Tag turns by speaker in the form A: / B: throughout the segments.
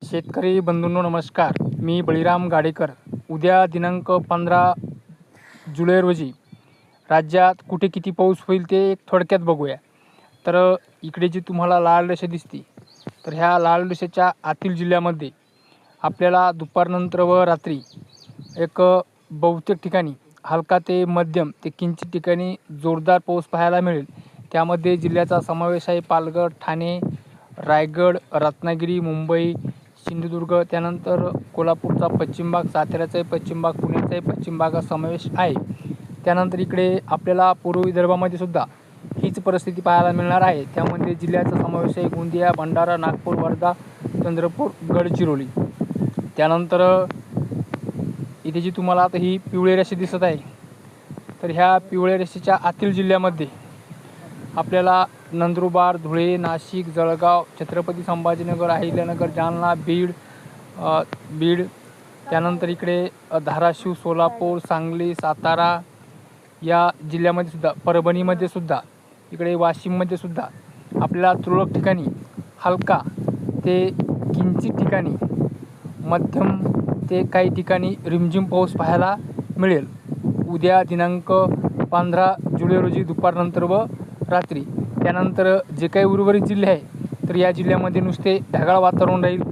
A: शेतकरी बंधूंनो नमस्कार. मी बळीराम गाडेकर. उद्या दिनांक 15 जुलै रोजी राज्यात कुठे किती पाऊस होईल ते एक थोडक्यात बघूया. तर इकडे जी तुम्हाला लाल रेषा दिसते, तर ह्या लाल रेषेच्या आतील जिल्ह्यामध्ये आपल्याला दुपारनंतर व रात्री एक बहुतेक ठिकाणी हलका ते मध्यम ते किंचित ठिकाणी जोरदार पाऊस पाहायला मिळेल. त्यामध्ये जिल्ह्याचा समावेश आहे पालघर, ठाणे, रायगड, रत्नागिरी, मुंबई, सिंधुदुर्ग, त्यानंतर कोल्हापूरचा पश्चिम भाग, साताऱ्याचाही पश्चिम भाग, पुण्याचाही पश्चिम भागात समावेश आहे. त्यानंतर इकडे आपल्याला पूर्व विदर्भामध्ये सुद्धा हीच परिस्थिती पाहायला मिळणार आहे. त्यामध्ये जिल्ह्याचा समावेश आहे गोंदिया, भंडारा, नागपूर, वर्धा, चंद्रपूर, गडचिरोली. त्यानंतर इथे जी तुम्हाला आता ही पिवळी रेषा दिसत आहे, तर ह्या पिवळ्या रेषेच्या आतील जिल्ह्यामध्ये आपल्याला नंदुरबार, धुळे, नाशिक, जळगाव, छत्रपती संभाजीनगर, अहिल्यानगर, जालना, बीड, त्यानंतर इकडे धाराशिव, सोलापूर, सांगली, सातारा या जिल्ह्यामध्ये सुद्धा, परभणीमध्ये सुद्धा, इकडे वाशिममध्ये सुद्धा आपल्याला तुरळक ठिकाणी हलका ते किंचित ठिकाणी मध्यम ते काही ठिकाणी रिमझिम पाऊस पाहायला मिळेल. उद्या दिनांक 15 जुलै रोजी दुपारनंतर व रात्री. त्यानंतर जे काही उर्वरित जिल्हे आहे, तर या जिल्ह्यामध्ये नुसते ढगाळ वातावरण राहील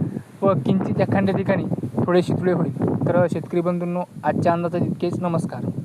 A: व किंचित एखाद्या ठिकाणी थोडे शितुळे होईल. तर शेतकरी बंधूंनो, आजच्या अंदाजात इतकेच. नमस्कार.